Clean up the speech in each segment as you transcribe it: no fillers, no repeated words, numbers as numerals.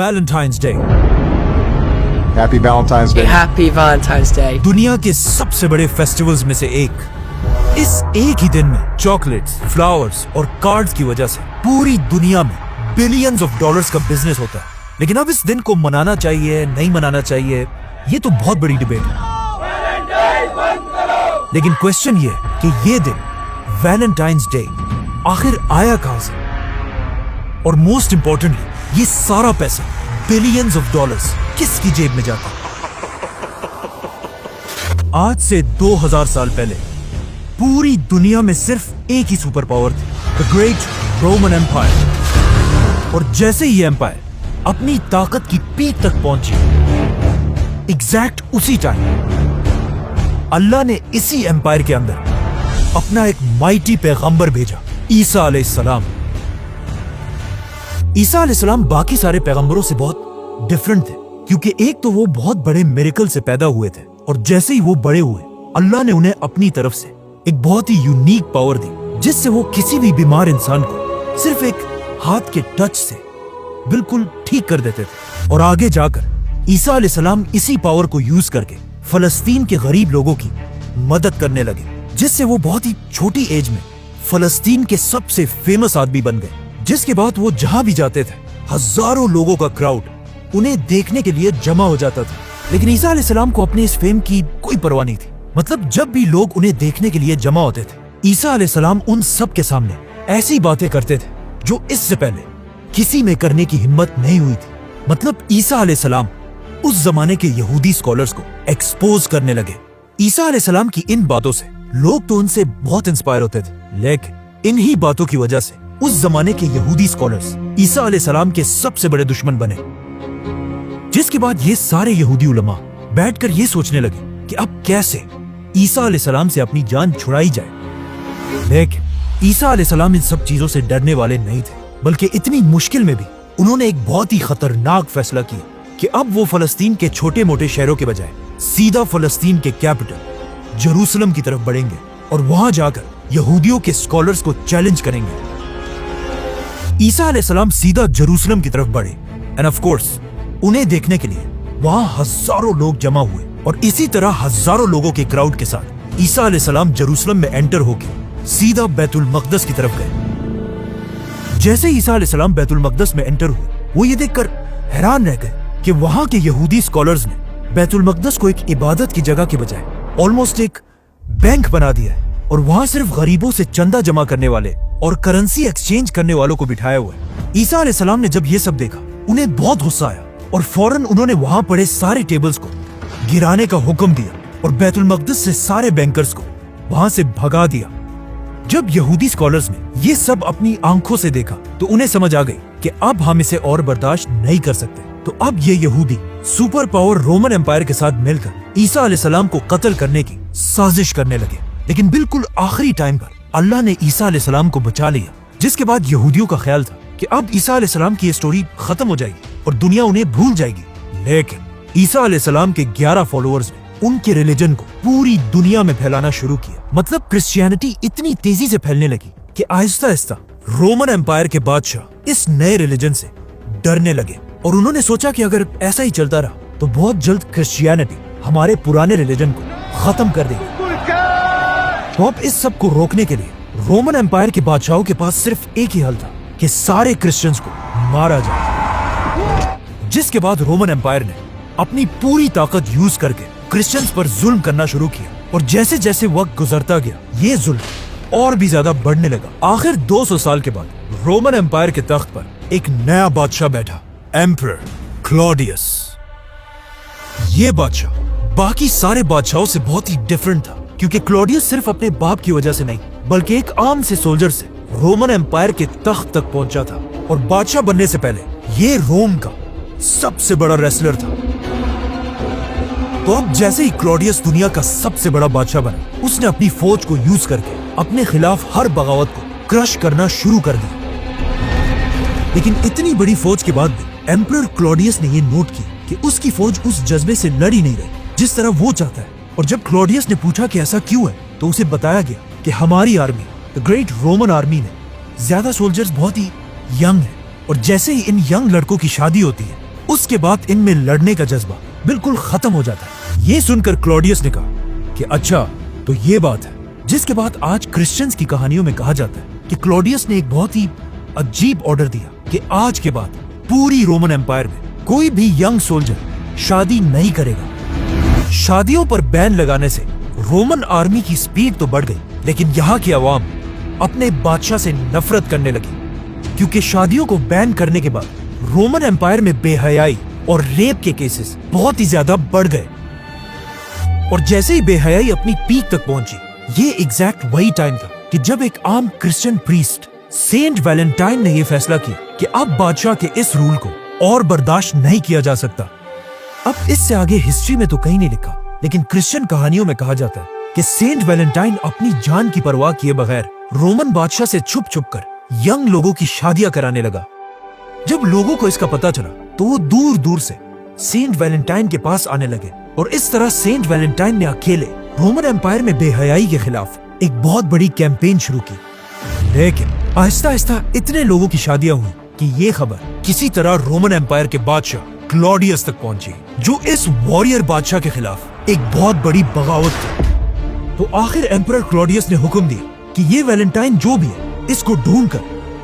Valentine's Day. Happy Valentine's Day. Happy Valentine's Day. दुनिया के सबसे बड़े फेस्टिवल्स में से एक। इस एक ही दिन में चॉकलेट्स, फ्लावर्स और कार्ड्स की वजह से पूरी दुनिया में बिलियंस ऑफ डॉलर्स का बिजनेस होता है। लेकिन अब इस दिन को मनाना चाहिए, नहीं मनाना चाहिए, ये तो बहुत बड़ी डिबेट है। लेकिन क्वेश्चन ये है कि ये दिन वैलेंटाइंस डे आखिर आया कहां से? और मोस्ट इंपॉर्टेंटली ये सारा पैसा बिलियंस ऑफ डॉलर्स किसकी जेब में जाता? आज से 2000 साल पहले पूरी दुनिया में सिर्फ एक ही सुपर पावर थी, द ग्रेट रोमन एम्पायर। और जैसे ही एम्पायर अपनी ताकत की पीक तक पहुंची, एग्जैक्ट उसी टाइम अल्लाह ने इसी एम्पायर के अंदर अपना एक माइटी पैगंबर भेजा, ईसा अलैहिस्सलाम। ईसा अलैहिस्सलाम बाकी सारे पैगंबरों से बहुत डिफरेंट थे, क्योंकि एक तो वो बहुत बड़े मिरेकल से पैदा हुए थे, और जैसे ही वो बड़े हुए अल्लाह ने उन्हें अपनी तरफ से एक बहुत ही यूनिक पावर दी, जिससे वो किसी भी बीमार इंसान को सिर्फ एक हाथ के टच से बिल्कुल ठीक कर देते थे। और आगे जाकर ईसा अलैहिस्सलाम इसी पावर को यूज करके फलस्तीन के गरीब लोगों की मदद करने लगे, जिससे वो बहुत ही छोटी एज में फलस्तीन के सबसे फेमस आदमी बन गए। जिसके बाद वो जहां भी जाते थे हजारों लोगों का क्राउड उन्हें देखने के लिए जमा हो जाता था। लेकिन ईसा अलैहिस्सलाम को अपने इस फेम की कोई परवाह नहीं थी। मतलब जब भी लोग उन्हें देखने के लिए जमा होते थे, ईसा अलैहिस्सलाम उन सब के सामने ऐसी बातें करते थे जो इससे पहले किसी में करने की हिम्मत नहीं हुई थी। मतलब ईसा अलैहिस्सलाम उस जमाने के यहूदी स्कॉलर्स को एक्सपोज करने लगे। ईसा अलैहिस्सलाम की इन बातों से लोग तो उनसे बहुत इंस्पायर होते थे, लेकिन इन्हीं बातों की वजह से उस जमाने के यहूदी स्कॉलर्स ईसा अलैहिस्सलाम के सबसे बड़े दुश्मन बने। जिसके बाद ये सारे यहूदी उलमा बैठकर ये सोचने लगे कि अब कैसे ईसा अलैहिस्सलाम से अपनी जान छुड़ाई जाए। लेकिन ईसा अलैहिस्सलाम इन सब चीजों से डरने वाले नहीं थे, बल्कि इतनी मुश्किल में भी उन्होंने एक बहुत ही खतरनाक फैसला किया कि अब वो फलस्तीन के छोटे मोटे शहरों के बजाय सीधा फलस्तीन के कैपिटल जेरूसलम की तरफ बढ़ेंगे और वहां जाकर यहूदियों के स्कॉलर्स को चैलेंज करेंगे। ईसा अलैहिस्सलाम सीधा जेरूसलम की तरफ बढ़े एंड ऑफ कोर्स उन्हें देखने के लिए वहां हजारों लोग जमा हुए, और इसी तरह हजारों लोगों के क्राउड के साथ ईसा अलैहिस्सलाम जेरूसलम में एंटर होकर सीधा बैतुल मक़दस की तरफ गए। जैसे ईसा अलैहिस्सलाम बैतुल मक़दस में एंटर हुए, वो ये देखकर हैरान रह गए कि वहां के यहूदी स्कॉलर्स ने बैतुल मक़दस को एक इबादत की जगह के बजाय ऑलमोस्ट एक बैंक बना दिया है, और वहां सिर्फ गरीबों से चंदा जमा करने वाले और करेंसी एक्सचेंज करने वालों को बिठाया हुआ है। ईसा अलैहिस्सलाम ने जब ये सब देखा, उन्हें बहुत गुस्सा आया और फौरन उन्होंने वहां पड़े सारे टेबल्स को गिराने का हुक्म दिया और बैतुल मक़दस से सारे बैंकर्स को वहां से भगा दिया। जब यहूदी स्कॉलर्स ने ये सब अपनी आंखों से देखा तो उन्हें समझ आ गई कि अब हम इसे और बर्दाश्त नहीं कर सकते। तो अब ये यहूदी सुपर पावर रोमन एम्पायर के साथ मिलकर ईसा अलैहिस्सलाम को कत्ल करने की साजिश करने लगे। लेकिन बिल्कुल आखिरी टाइम पर अल्लाह ने ईसा अलैहिस्सलाम को बचा लिया, जिसके बाद यहूदियों का ख्याल था कि अब ईसा अलैहिस्सलाम की ये स्टोरी खत्म हो जाएगी और दुनिया उन्हें भूल जाएगी। लेकिन ईसा अलैहिस्सलाम के 11 फॉलोअर्स ने उनके रिलीजन को पूरी दुनिया में फैलाना शुरू किया। मतलब क्रिश्चियनिटी इतनी तेजी से फैलने लगी कि आहिस्ता आहिस्ता रोमन एम्पायर के बादशाह इस नए रिलीजन से डरने लगे, और उन्होंने सोचा कि अगर ऐसा ही चलता रहा तो बहुत जल्द क्रिश्चियनिटी हमारे पुराने रिलीजन को खत्म कर देगी। तो अब इस सब को रोकने के लिए रोमन एम्पायर के बादशाहों के पास सिर्फ एक ही हल था कि सारे क्रिश्चियंस को मारा जाए। जिसके बाद रोमन एम्पायर ने अपनी पूरी ताकत यूज करके क्रिश्चियंस पर जुल्म करना शुरू किया, और जैसे जैसे वक्त गुजरता गया ये जुल्म और भी ज्यादा बढ़ने लगा। आखिर 200 साल के बाद रोमन एम्पायर के तख्त पर एक नया बादशाह बैठा, एम्परर क्लॉडियस। ये बादशाह बाकी सारे बादशाहों से बहुत ही डिफरेंट था, क्योंकि क्लॉडियस सिर्फ अपने बाप की वजह से नहीं बल्कि एक आम से सोल्जर से रोमन एम्पायर के तख्त तक पहुंचा था, और बादशाह बनने से पहले ये रोम का सबसे बड़ा रेसलर था। तो अब जैसे ही क्लॉडियस दुनिया का सबसे बड़ा बादशाह बना, उसने अपनी फौज को यूज करके अपने खिलाफ हर बगावत को क्रश करना शुरू कर दिया। लेकिन इतनी बड़ी फौज के बाद भी एम्परर क्लॉडियस ने ये नोट किया कि उसकी फौज उस जज्बे से लड़ ही नहीं रही जिस तरह वो चाहता है। और जब क्लॉडियस ने पूछा कि ऐसा क्यों है, तो उसे बताया गया कि हमारी army, the great Roman army ने ज्यादा सोल्जर्स बहुत ही यंग है, और जैसे ही इन यंग लड़कों की शादी होती है اس کے بعد ان میں لڑنے کا جذبہ بالکل ختم ہو جاتا ہے۔ یہ سن کر کلوڈیس نے کہا کہ اچھا تو یہ بات ہے، جس کے بعد آج کرسچنز کی کہانیوں میں کہا جاتا ہے کہ کلوڈیس نے ایک بہت ہی عجیب آرڈر دیا کہ آج کے بعد پوری رومن امپائر میں کوئی بھی ینگ سولجر شادی نہیں کرے گا۔ شادیوں پر بین لگانے سے رومن آرمی کی سپیڈ تو بڑھ گئی، لیکن یہاں کی عوام اپنے بادشاہ سے نفرت کرنے لگی، کیونکہ شادیوں کو بین کرنے کے بعد رومن امپائر میں بے حیائی اور ریپ کے کیسز بہت ہی زیادہ بڑھ گئے۔ اور جیسے ہی بے حیائی اپنی پیک تک پہنچی، یہ ایگزیکٹ وہی ٹائم تھا کہ جب ایک عام کرسچن پریسٹ سینٹ ویلنٹائن نے یہ فیصلہ کیا کہ اب بادشاہ کے اس رول کو اور برداشت نہیں کیا جا سکتا۔ اب اس سے آگے ہسٹری میں تو کہیں نہیں لکھا، لیکن کرسچن کہانیوں میں کہا جاتا ہے کہ سینٹ ویلنٹائن اپنی جان کی پرواہ کیے بغیر رومن بادشاہ سے چھپ چھپ کر ینگ لوگوں کی شادیاں کرانے لگا۔ جب لوگوں کو اس کا پتا چلا تو وہ دور دور سے سینٹ ویلنٹائن کے پاس آنے لگے، اور اس طرح سینٹ ویلنٹائن نے اکیلے رومن امپائر میں بے حیائی کے خلاف ایک بہت بڑی کیمپین شروع کی۔ لیکن آہستہ آہستہ اتنے لوگوں کی شادیاں ہوئی کہ یہ خبر کسی طرح رومن امپائر کے بادشاہ کلوڈیس تک پہنچی، جو اس واریر بادشاہ کے خلاف ایک بہت بڑی بغاوت تھی۔ تو آخر ایمپرر کلوڈیس نے حکم دیا کہ یہ ویلنٹائن جو بھی ہے اس کو ڈھونڈ کر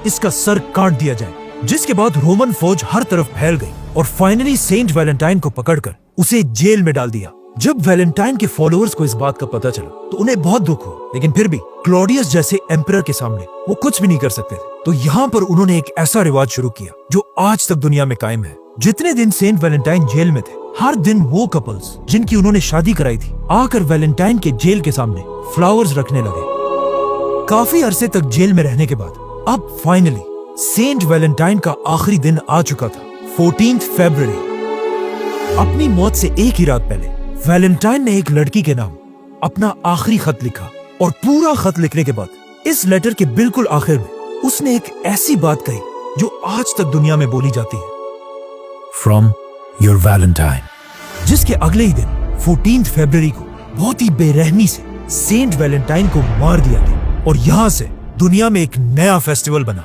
اس کا سر کاٹ دیا جائے، جس کے بعد رومن فوج ہر طرف پھیل گئی اور فائنلی سینٹ ویلنٹائن کو پکڑ کر اسے جیل میں ڈال دیا۔ جب ویلنٹائن کے فالوورز کو اس بات کا پتا چلا تو انہیں بہت دکھ ہوا، لیکن پھر بھی کلوڈیس جیسے ایمپرر کے سامنے وہ کچھ بھی نہیں کر سکتے تھے۔ تو یہاں پر انہوں نے ایک ایسا رواج شروع کیا جو آج تک دنیا میں قائم ہے۔ جتنے دن سینٹ ویلنٹائن جیل میں تھے، ہر دن وہ کپلز جن کی انہوں نے شادی کرائی تھی آ کر ویلنٹائن کے جیل کے سامنے فلاورز رکھنے لگے۔ کافی عرصے تک جیل میں رہنے کے بعد اب فائنلی سینٹ ویلنٹائن کا آخری دن آ چکا تھا، 14 فیبروری۔ اپنی موت سے ایک ہی رات پہلے ویلنٹائن نے ایک لڑکی کے نام اپنا آخری خط لکھا، اور پورا خط لکھنے کے بعد اس لیٹر کے بالکل آخر میں اس نے ایک ایسی بات کہی جو آج تک دنیا میں بولی جاتی ہے، فرام یور ویلنٹائن، جس کے اگلے ہی دن 14 فیبروری کو بہت ہی بے رحمی سے سینٹ ویلنٹائن کو مار دیا گیا، اور یہاں سے دنیا میں ایک نیا فیسٹیول بنا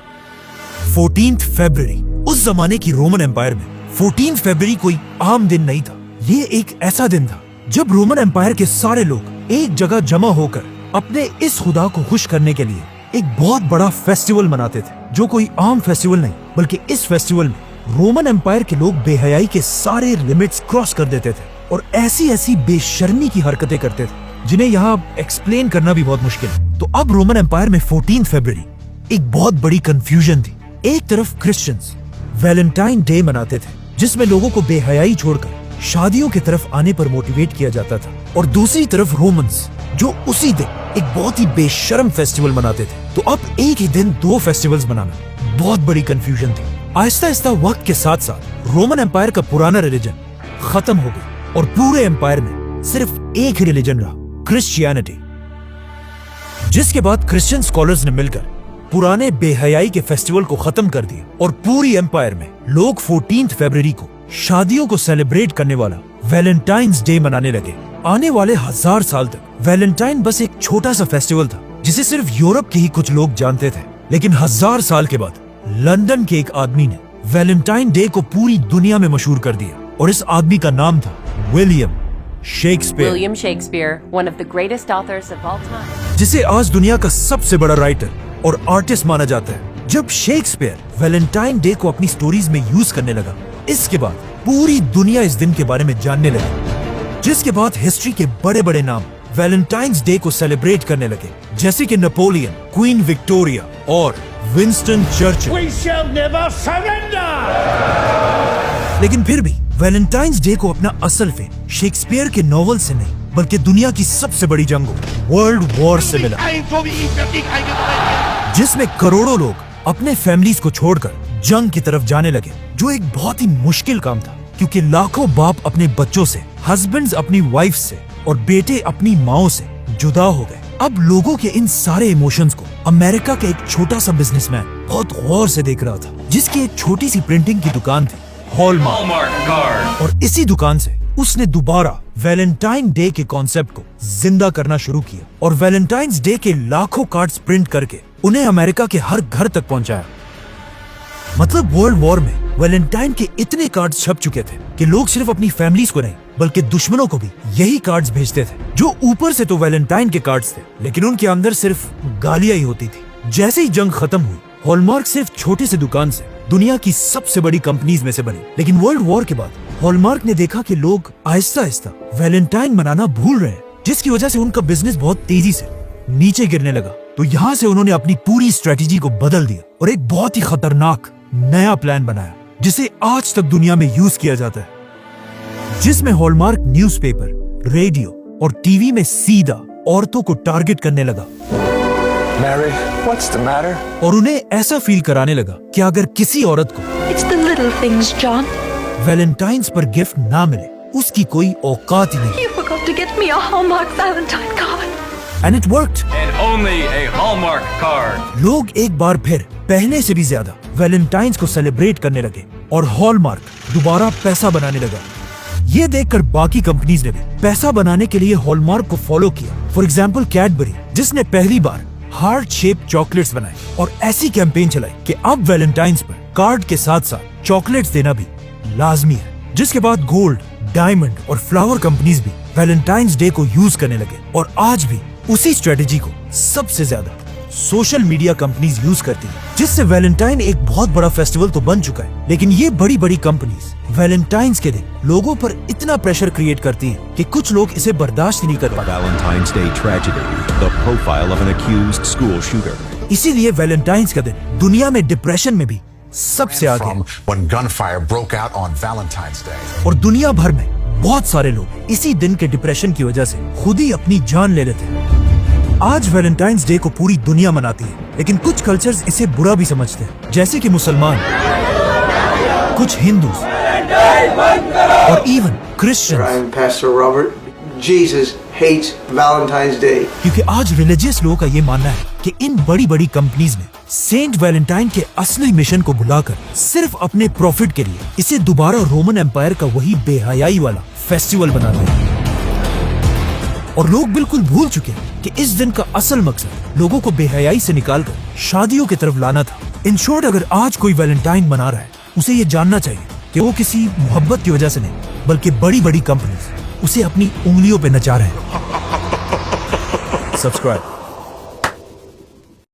14 فیبروری۔ اس زمانے کی رومن امپائر میں 14 فیبروری کوئی عام دن نہیں تھا، یہ ایک ایسا دن تھا جب رومن امپائر کے سارے لوگ ایک جگہ جمع ہو کر اپنے اس خدا کو خوش کرنے کے لیے ایک بہت بڑا فیسٹیول مناتے تھے، جو کوئی عام فیسٹیول نہیں بلکہ اس فیسٹیول میں رومن امپائر کے لوگ بے حیائی کے سارے لمٹس کراس کر دیتے تھے اور ایسی ایسی بے شرمی کی حرکتیں کرتے تھے جنہیں یہاں ایکسپلین کرنا بھی بہت مشکل ہے۔ تو اب رومن امپائر میں 14 فیبروری ایک بہت بڑی کنفیوژن تھی۔ ایک طرف کرسچنز ویلنٹائن ڈے مناتے تھے جس میں لوگوں کو بے حیائی چھوڑ کر شادیوں کی طرف آنے پر موٹیویٹ کیا جاتا تھا، اور دوسری طرف رومنز جو اسی دن ایک بہت ہی بے شرم فیسٹیول مناتے تھے۔ تو اب ایک ہی دن دو فیسٹیولز منانا بہت بڑی کنفیوژن تھی۔ آہستہ آہستہ وقت کے ساتھ ساتھ رومن امپائر کا پرانا ریلیجن ختم ہو گئی اور پورے امپائر میں صرف ایک ہی ریلیجن رہا، کرسچینٹی، جس کے بعد کرسچن سکولرز نے مل کر پرانے بے حیائی کے فیسٹیول کو ختم کر دیا، اور پوری امپائر میں لوگ 14 فیبروری کو شادیوں کو سیلیبریٹ کرنے والا ویلنٹائنز ڈے منانے لگے۔ آنے والے 1000 سال تک ویلنٹائن بس ایک چھوٹا سا فیسٹیول تھا جسے صرف یورپ کے ہی کچھ لوگ جانتے تھے، لیکن 1000 سال کے بعد لندن کے ایک آدمی نے ویلنٹائن ڈے کو پوری دنیا میں مشہور کر دیا، اور اس آدمی کا نام تھا William Shakespeare, William Shakespeare, one of the greatest authors of all time. جسے آج دنیا کا سب سے بڑا رائٹر اور آرٹسٹ مانا جاتا ہے۔ جب شیکسپیئر ویلنٹائن ڈے کو اپنی سٹوریز میں یوز کرنے لگا، اس کے بعد پوری دنیا اس دن کے بارے میں جاننے لگی، جس کے بعد ہسٹری کے بڑے بڑے نام ویلنٹائنز ڈے کو سیلیبریٹ کرنے لگے، جیسے کہ نیپولین، کوئین وکٹوریا اور Winston Churchill. We shall never surrender! لیکن پھر بھی ویلنٹائنز ڈے کو اپنا اصل فیم شیکسپیئر کے ناول سے نہیں بلکہ دنیا کی سب سے بڑی جنگوں ورلڈ وار سے ملا، So wie ich für dich eingenommen werde. جس میں کروڑوں لوگ اپنے فیملیز کو چھوڑ کر جنگ کی طرف جانے لگے، جو ایک بہت ہی مشکل کام تھا، کیونکہ لاکھوں باپ اپنے بچوں سے، ہسبینڈز اپنی وائف سے اور بیٹے اپنی ماؤں سے جدا ہو گئے۔ اب لوگوں کے ان سارے ایموشنز کو امریکہ کا ایک چھوٹا سا بزنس مین بہت غور سے دیکھ رہا تھا، جس کی ایک چھوٹی سی پرنٹنگ کی دکان تھی، ہال مارک، اور اسی دکان سے اس نے دوبارہ ویلنٹائن ڈے کے کانسیپٹ کو زندہ کرنا شروع کیا، اور ویلنٹائنز ڈے کے لاکھوں کارڈز پرنٹ کر کے انہیں امریکہ کے ہر گھر تک پہنچایا۔ مطلب ورلڈ وار میں वैलेंटाइन के इतने कार्ड्स छप चुके थे कि लोग सिर्फ अपनी फैमिलीज को नहीं बल्कि दुश्मनों को भी यही कार्ड्स भेजते थे, जो ऊपर से तो वैलेंटाइन के कार्ड्स थे लेकिन उनके अंदर सिर्फ गालियां ही होती थी। जैसे ही जंग खत्म हुई, हॉलमार्क सिर्फ छोटे से दुकान से दुनिया की सबसे बड़ी कंपनीज में से बनी। लेकिन वर्ल्ड वॉर के बाद हॉलमार्क ने देखा कि लोग आहिस्ता आहिस्ता वैलेंटाइन मनाना भूल रहे हैं, जिसकी वजह से उनका बिजनेस बहुत तेजी से नीचे गिरने लगा। तो यहाँ से उन्होंने अपनी पूरी स्ट्रेटेजी को बदल दिया और एक बहुत ही खतरनाक नया प्लान बनाया जिसे आज तक दुनिया में यूज किया जाता है, जिसमें हॉलमार्क न्यूज़पेपर, रेडियो और टीवी में सीधा औरतों को टारगेट करने लगा। Mary, what's the matter? और उन्हें ऐसा फील कराने लगा कि अगर किसी औरत को It's the little things, John. Valentine's पर गिफ्ट ना मिले, उसकी कोई औकात ही नहीं। You forgot to get me a Hallmark Valentine card. And it worked. And only a Hallmark card. लोग एक बार फिर पहले से भी ज्यादा वैलेंटाइंस को सेलिब्रेट करने लगे और हॉलमार्क दोबारा पैसा बनाने लगा। ये देखकर बाकी कंपनीज ने भी पैसा बनाने के लिए हॉलमार्क को फॉलो किया। फॉर एग्जाम्पल कैडबरी, जिसने पहली बार हार्ट शेप चॉकलेट्स बनाए और ऐसी कैंपेन चलाई कि अब वैलेंटाइंस पर कार्ड के साथ साथ चॉकलेट्स देना भी लाजमी है, जिसके बाद गोल्ड, डायमंड और फ्लावर कंपनीज भी वैलेंटाइंस डे को यूज करने लगे। और आज भी उसी स्ट्रेटेजी को सबसे ज्यादा सोशल मीडिया कंपनीज यूज करती हैं, जिससे वैलेंटाइन एक बहुत बड़ा फेस्टिवल तो बन चुका है, लेकिन ये बड़ी बड़ी कंपनीज वैलेंटाइंस के दिन लोगों पर इतना प्रेशर क्रिएट करती हैं कि कुछ लोग इसे बर्दाश्त ही नहीं कर पाते। Valentine's Day tragedy, the profile of an accused school shooter. इसीलिए वैलेंटाइंस का दिन दुनिया में डिप्रेशन में भी सबसे आगे है। From when gunfire broke out on Valentine's Day. और दुनिया भर में बहुत सारे लोग इसी दिन के डिप्रेशन की वजह से खुद ही अपनी जान ले लेते हैं। आज वैलेंटाइंस डे को पूरी दुनिया मनाती है, लेकिन कुछ कल्चर्स इसे बुरा भी समझते हैं, जैसे कि मुसलमान, कुछ हिंदू और even Christian, I'm Pastor Robert. Jesus hates Valentine's Day. क्योंकि आज रिलीजियस लोगों का ये मानना है कि इन बड़ी बड़ी कंपनीज ने सेंट वैलेंटाइन के असली मिशन को भुलाकर सिर्फ अपने प्रॉफिट के लिए इसे दोबारा रोमन एम्पायर का वही बेहयाई वाला फेस्टिवल बना दिया। और लोग बिल्कुल भूल चुके हैं कि इस दिन का असल मकसद लोगों को बेहयाई से निकालकर शादियों की तरफ लाना था। इन शॉर्ट, अगर आज कोई वैलेंटाइन मना रहा है, उसे ये जानना चाहिए कि वो किसी मोहब्बत की वजह से नहीं, बल्कि बड़ी बड़ी कंपनीज उसे अपनी उंगलियों पे नचा रहे हैं। सब्सक्राइब।